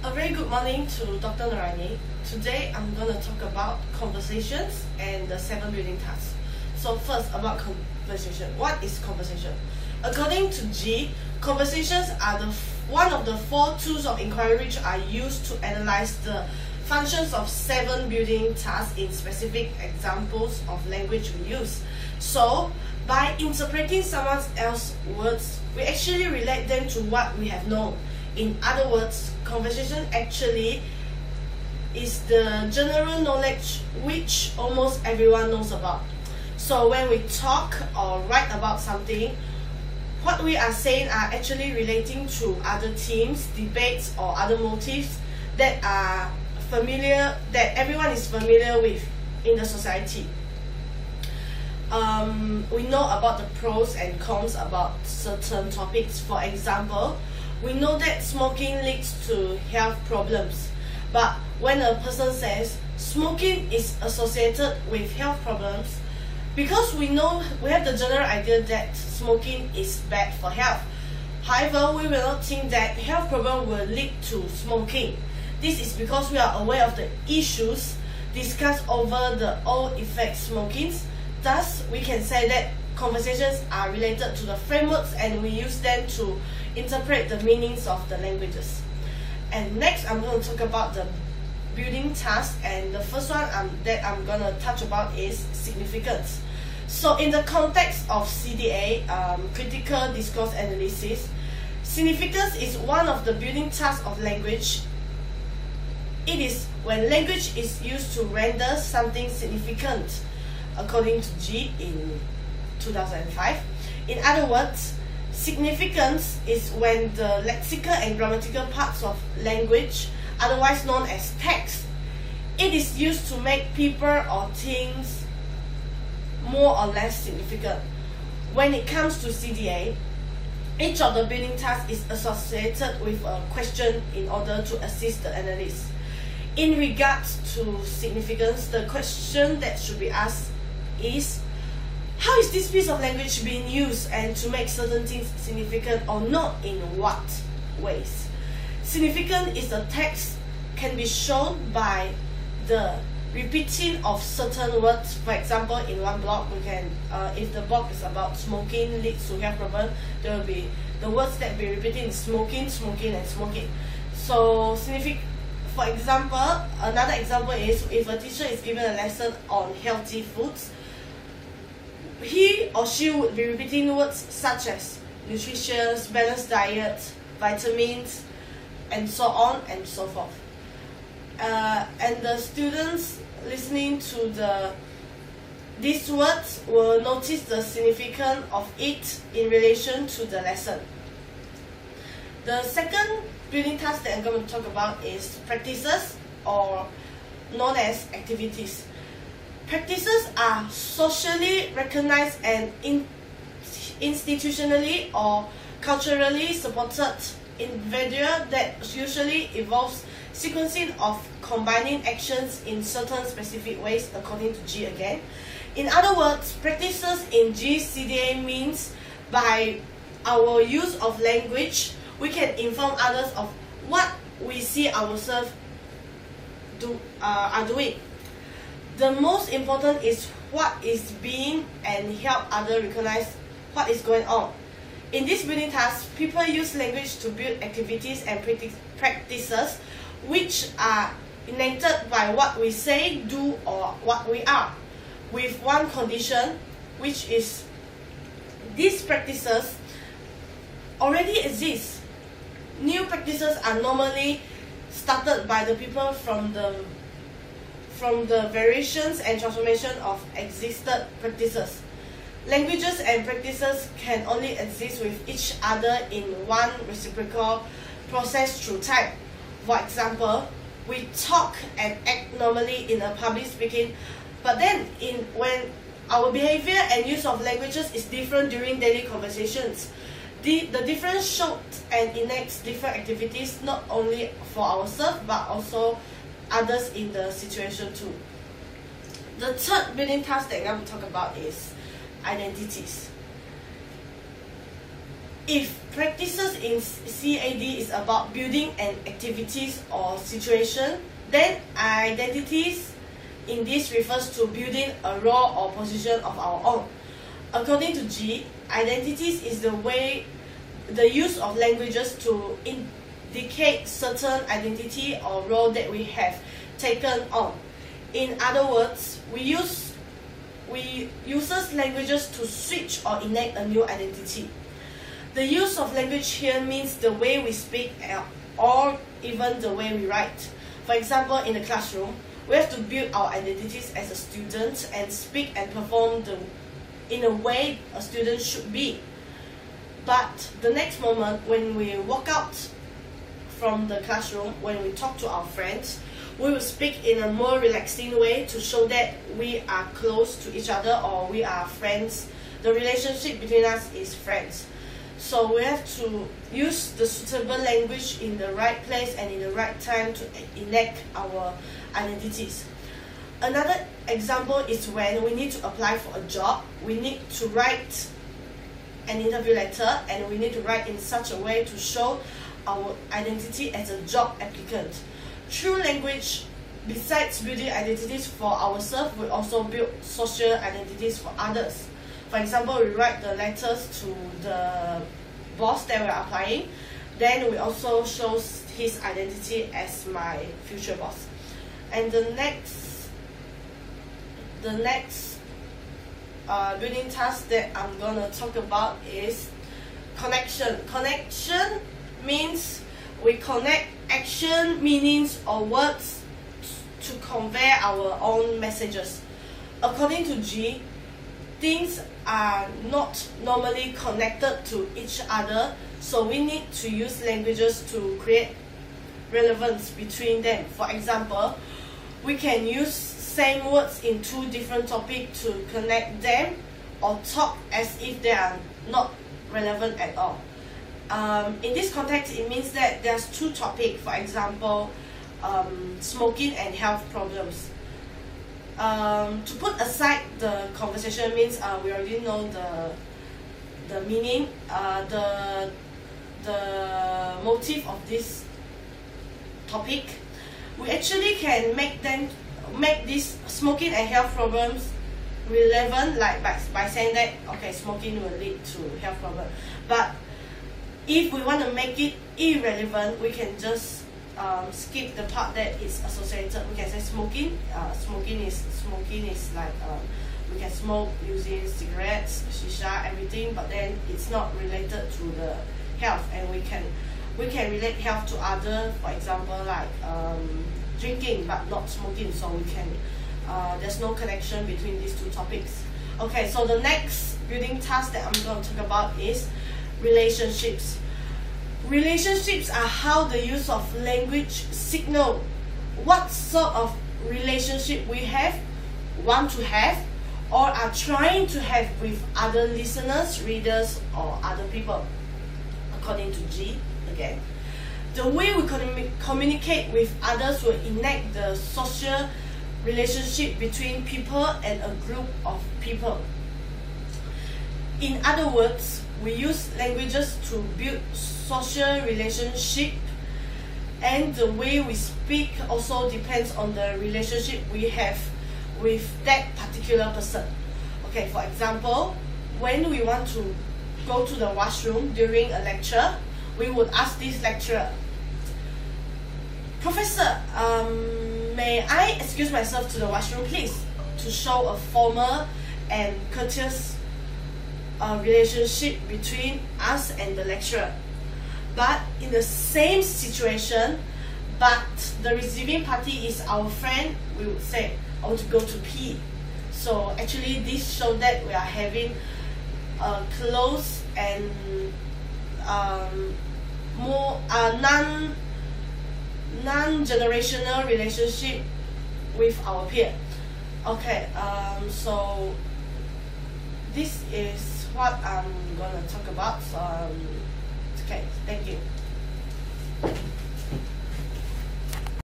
A very good morning to Dr. Narani. Today I'm going to talk about conversations and the 7 building tasks. So first, about conversation. What is conversation? According to G, conversations are one of the 4 tools of inquiry which are used to analyze the functions of 7 building tasks in specific examples of language we use. So, by interpreting someone else's words, we actually relate them to what we have known. In other words, conversation actually is the general knowledge which almost everyone knows about. So when we talk or write about something, what we are saying are actually relating to other themes, debates, or other motives that are familiar, that everyone is familiar with in the society. We know about the pros and cons about certain topics. For example, we know that smoking leads to health problems. But when a person says smoking is associated with health problems, because we have the general idea that smoking is bad for health. However, we will not think that health problem will lead to smoking. This is because we are aware of the issues discussed over the all effects smoking. Thus, we can say that conversations are related to the frameworks and we use them to interpret the meanings of the languages. And next, I'm going to talk about the building tasks, and the first one that I'm going to touch about is significance. So in the context of CDA, critical discourse analysis, significance is one of the building tasks of language. It is when language is used to render something significant, according to G in 2005. In other words, significance is when the lexical and grammatical parts of language, otherwise known as text, it is used to make people or things more or less significant. When it comes to CDA, each of the building tasks is associated with a question in order to assist the analyst. In regards to significance, the question that should be asked is, how is this piece of language being used and to make certain things significant or not, in what ways? Significant is a text can be shown by the repeating of certain words. For example, in one block, we can, if the block is about smoking leads to health problem, there will be the words that be repeating smoking, smoking, and smoking. So, for example, another example is if a teacher is given a lesson on healthy foods, he or she would be repeating words such as nutritious, balanced diet, vitamins, and so on and so forth. And the students listening to these words will notice the significance of it in relation to the lesson. The second building task that I'm going to talk about is practices, or known as activities. Practices are socially recognized and institutionally or culturally supported individual that usually involves sequencing of combining actions in certain specific ways, according to G again. In other words, practices in GCDA means by our use of language, we can inform others of what we see ourselves are doing. The most important is what is being and help others recognize what is going on. In this building task, people use language to build activities and practices which are enacted by what we say, do, or what we are, with one condition, which is these practices already exist. New practices are normally started by the people from the variations and transformation of existed practices. Languages and practices can only exist with each other in one reciprocal process through time. For example, we talk and act normally in a public speaking, but then when our behavior and use of languages is different during daily conversations. The difference shows and enacts different activities not only for ourselves but also others in the situation too. The third building task that I'm going to talk about is identities. If practices in CAD is about building an activities or situation, then identities in this refers to building a role or position of our own. According to G, identities is the use of languages to indicate certain identity or role that we have taken on. In other words, we uses languages to switch or enact a new identity. The use of language here means the way we speak or even the way we write. For example, in the classroom, we have to build our identities as a student and speak and perform in a way a student should be. But the next moment, when we walk out from the classroom, when we talk to our friends, we will speak in a more relaxing way to show that we are close to each other or we are friends. The relationship between us is friends. So we have to use the suitable language in the right place and in the right time to enact our identities. Another example is when we need to apply for a job, we need to write an interview letter and we need to write in such a way to show our identity as a job applicant. Through language, besides building identities for ourselves, we also build social identities for others. For example, we write the letters to the boss that we are applying, then we also show his identity as my future boss. And the next building task that I'm gonna talk about is connection. Connection means we connect action, meanings, or words to convey our own messages. According to G, things are not normally connected to each other, so we need to use languages to create relevance between them. For example, we can use same words in two different topics to connect them, or talk as if they are not relevant at all. In this context, it means that there's two topics, for example, smoking and health problems. To put aside the conversation means we already know the meaning, the motive of this topic. We actually can make this smoking and health problems relevant, like by saying that okay, smoking will lead to health problem. But if we want to make it irrelevant, we can just skip the part that is associated. We can say smoking. Smoking is like we can smoke using cigarettes, shisha, everything. But then it's not related to the health, and we can relate health to other. For example, like drinking, but not smoking. So we can. There's no connection between these two topics. Okay, so the next building task that I'm going to talk about is relationships. Relationships are how the use of language signal what sort of relationship we want to have, or are trying to have with other listeners, readers, or other people. According to G, again, the way we communicate with others will enact the social relationship between people and a group of people. In other words, we use languages to build social relationship, and the way we speak also depends on the relationship we have with that particular person. Okay, for example, when we want to go to the washroom during a lecture, we would ask this lecturer, "Professor, may I excuse myself to the washroom, please?" to show a formal and courteous relationship between us and the lecturer. But in the same situation, but the receiving party is our friend, we would say, "I want to go to pee." So actually this shows that we are having a close and more non-generational relationship with our peer. Okay, so this is what I'm gonna talk about. So okay, thank you.